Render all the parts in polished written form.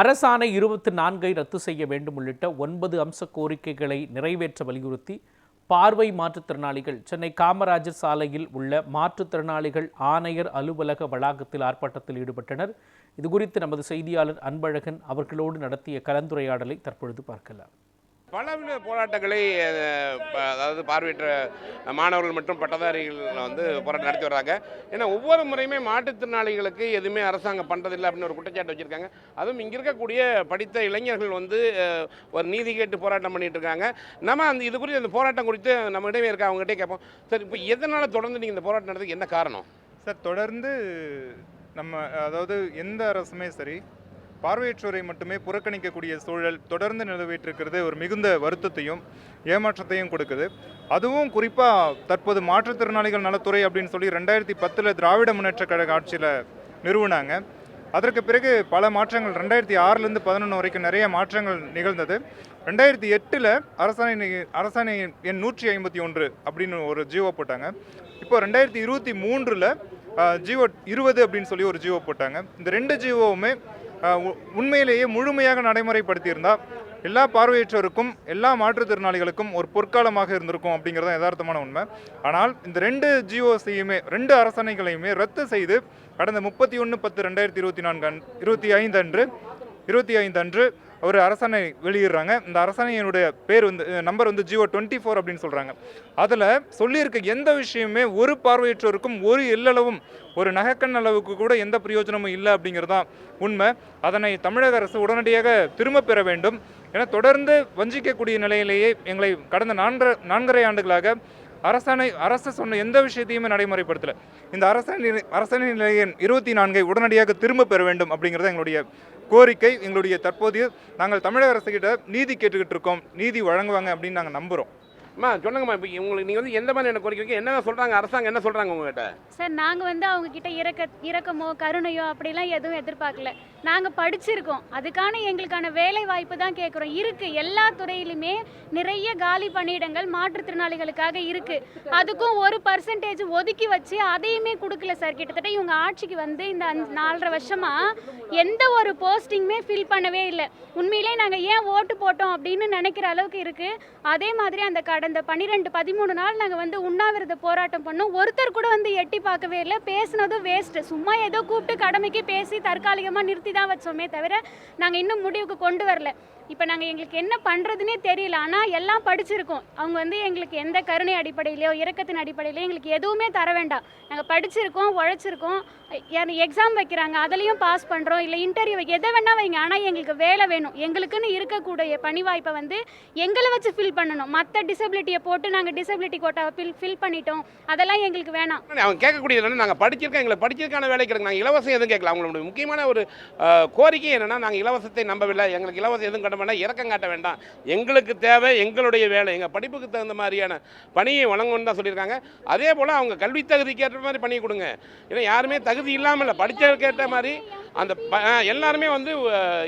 அரசாணை 24 ரத்து செய்ய வேண்டும் உள்ளிட்ட 9 அம்ச கோரிக்கைகளை நிறைவேற்ற வலியுறுத்தி பார்வை மாற்றுத்திறனாளிகள் சென்னை காமராஜர் சாலையில் உள்ள மாற்றுத்திறனாளிகள் ஆணையர் அலுவலக வளாகத்தில் ஆர்ப்பாட்டத்தில் ஈடுபட்டனர். இதுகுறித்து நமது செய்தியாளர் அன்பழகன் அவர்களோடு நடத்திய கலந்துரையாடலை தற்பொழுது பார்க்கலாம். பல போராட்டங்களை அதாவது பார்வையற்ற மாணவர்கள் மற்றும் பட்டதாரிகள் போராட்டம் நடத்தி வர்றாங்க. ஏன்னா ஒவ்வொரு முறையுமே மாற்றுத்திறனாளிகளுக்கு எதுவுமே அரசாங்கம் பண்ணுறதில்லை அப்படின்னு ஒரு குற்றச்சாட்டு வச்சுருக்காங்க. அதுவும் இங்கே இருக்கக்கூடிய படித்த இளைஞர்கள் ஒரு நீதி கேட்டு போராட்டம் பண்ணிட்டு இருக்காங்க. நம்ம இது குறித்து அந்த போராட்டம் குறித்து நம்ம இடமே இருக்க அவங்ககிட்டே கேட்போம். சார், இப்போ எதனால் தொடர்ந்து நீங்கள் இந்த போராட்டம் நடத்துக்கு என்ன காரணம்? சார், தொடர்ந்து அதாவது எந்த அரசுமே சரி பார்வையற்றோரை மட்டுமே புறக்கணிக்கக்கூடிய சூழல் தொடர்ந்து நிலவிட்டிருக்கிறது ஒரு மிகுந்த வருத்தத்தையும் ஏமாற்றத்தையும் கொடுக்குது. அதுவும் குறிப்பாக தற்போது மாற்றுத்திறனாளிகள் நலத்துறை அப்படின்னு சொல்லி 2010 திராவிட முன்னேற்ற கழக ஆட்சியில் நிறுவனாங்க. அதற்கு பிறகு பல மாற்றங்கள் 2006லேருந்து 2011 வரைக்கும் நிறைய மாற்றங்கள் நிகழ்ந்தது. 2008 அரசாணை எண் 151 அப்படின்னு ஒரு ஜீவோ போட்டாங்க. இப்போ 2023 ஜீவோ 20 அப்படின்னு சொல்லி ஒரு ஜீவோ போட்டாங்க. இந்த ரெண்டு ஜீவோவுமே உண்மையிலேயே முழுமையாக நடைமுறைப்படுத்தியிருந்தால் எல்லா பார்வையற்றோருக்கும் எல்லா மாற்றுத்திறனாளிகளுக்கும் ஒரு பொற்காலமாக இருந்திருக்கும் அப்படிங்கிறது யதார்த்தமான உண்மை. ஆனால் இந்த ரெண்டு ஜிஓசியுமே ரெண்டு அரசாணைகளையுமே ரத்து செய்து கடந்த 31/10/2025 அன்று ஒரு அரசாணை வெளியிடுறாங்க. இந்த அரசாணையினுடைய பேர் நம்பர் ஜிஓ 24 அப்படின்னு சொல்கிறாங்க. அதில் சொல்லியிருக்க எந்த விஷயமே ஒரு பார்வையற்றோருக்கும் ஒரு எல்லளவும் ஒரு நகைக்கண் அளவுக்கு கூட எந்த பிரயோஜனமும் இல்லை அப்படிங்கிறதான் உண்மை. அதனை தமிழக அரசு உடனடியாக திரும்ப பெற வேண்டும். ஏன்னா தொடர்ந்து வஞ்சிக்கக்கூடிய நிலையிலேயே எங்களை கடந்த 4.5 ஆண்டுகளாக அரசு சொன்ன எந்த விஷயத்தையுமே நடைமுறைப்படுத்தலை. இந்த அரசாணை எண் 24 உடனடியாக திரும்ப பெற வேண்டும் அப்படிங்கிறது எங்களுடைய கோரிக்கை. எங்களுடைய தற்போதைய நாங்கள் தமிழக அரசு கிட்ட நீதி கேட்டுக்கிட்டு இருக்கோம். நீதி வழங்குவாங்க அப்படின்னு நாங்கள் நம்புகிறோம். சொல்லுங்கம்மா, இப்போ உங்களுக்கு நீங்கள் எந்த மாதிரி கோரிக்கை என்ன சொல்கிறாங்க, அரசாங்கம் என்ன சொல்கிறாங்க உங்ககிட்ட? சார், நாங்கள் அவங்க கிட்ட இரக்கமோ கருணையோ அப்படிலாம் எதுவும் எதிர்பார்க்கல. நாங்கள் படிச்சிருக்கோம். அதுக்கான எங்களுக்கான வேலை வாய்ப்பு தான் கேட்குறோம். இருக்குது, எல்லா துறையிலுமே நிறைய காலி பணியிடங்கள் மாற்றுத்திறனாளிகளுக்காக இருக்குது. அதுக்கும் 1% ஒதுக்கி வச்சு அதையுமே கொடுக்கல சார். கிட்டத்தட்ட இவங்க ஆட்சிக்கு இந்த 4.5 வருஷமாக எந்த ஒரு போஸ்டிங்குமே ஃபில் பண்ணவே இல்லை. உண்மையிலே நாங்கள் ஏன் ஓட்டு போட்டோம் அப்படின்னு நினைக்கிற அளவுக்கு இருக்குது. அதே மாதிரி அந்த கடந்த 12-13 நாள் நாங்கள் உண்ணாவிரத போராட்டம் பண்ணோம். ஒருத்தர் கூட எட்டி பார்க்கவே இல்லை. பேசுனதும் வேஸ்ட்டு. சும்மா ஏதோ கூப்பிட்டு கடமைக்கு பேசி தற்காலிகமாக நிறுத்தி தான் வச்சோமே தவிர நாங்கள் இன்னும் முடிவுக்கு கொண்டு வரல. இப்போ நாங்கள் எங்களுக்கு என்ன பண்ணுறதுனே தெரியல. ஆனால் எல்லாம் படிச்சிருக்கோம். அவங்க எங்களுக்கு எந்த கருணை அடிப்படையிலையோ இரக்கத்தின் அடிப்படையிலையோ எங்களுக்கு எதுவுமே தர வேண்டாம். நாங்கள் படிச்சிருக்கோம், உழைச்சிருக்கோம். எக்ஸாம் வைக்கிறாங்க, அதுலேயும் பாஸ் பண்ணுறோம். இல்லை இன்டர்வியூ எதை வேணால் வைங்க, ஆனால் எங்களுக்கு வேலை வேணும். எங்களுக்குன்னு இருக்கக்கூடிய பணி வாய்ப்பை எங்களை வச்சு ஃபில் பண்ணணும். மற்ற டிசபிலிட்டியை போட்டு நாங்கள் டிசபிலிட்டி கோட்டாவை ஃபில் பண்ணிட்டோம், அதெல்லாம் எங்களுக்கு வேணாம். அவங்க கேட்கக்கூடியது நாங்கள் படிச்சிருக்கோம், எங்களுக்கு படிச்சிருக்கான வேலை கிடைக்கும். நாங்கள் இலவசம் எதுவும் கேட்கல. அவங்களோட முக்கியமான ஒரு கோரிக்கை என்னென்னா, நாங்கள் இலவசத்தை நம்பவில்லை, எங்களுக்கு இலவசம் எதுவும் இறக்கம் காட்ட வேண்டாம். எங்களுக்கு தேவை எங்களுடைய வேலை, எங்கள் படிப்புக்கு தகுந்த மாதிரியான பணியை வழங்கணும்னு தான் சொல்லியிருக்காங்க. அதே போல் அவங்க கல்வி தகுதிக்கு ஏற்ற மாதிரி பணியை கொடுங்க. ஏன்னா யாருமே தகுதி இல்லாமல் இல்லை, படித்தவருக்கு ஏற்ற மாதிரி அந்த எல்லாருமே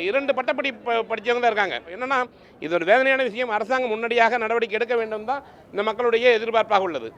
2 பட்டப்படி படித்தவங்க தான் இருக்காங்க. என்னென்னா இது ஒரு வேதனையான விஷயம். அரசாங்கம் முன்னடியாக நடவடிக்கை எடுக்க வேண்டும் தான் இந்த மக்களுடைய எதிர்பார்ப்பாக உள்ளது.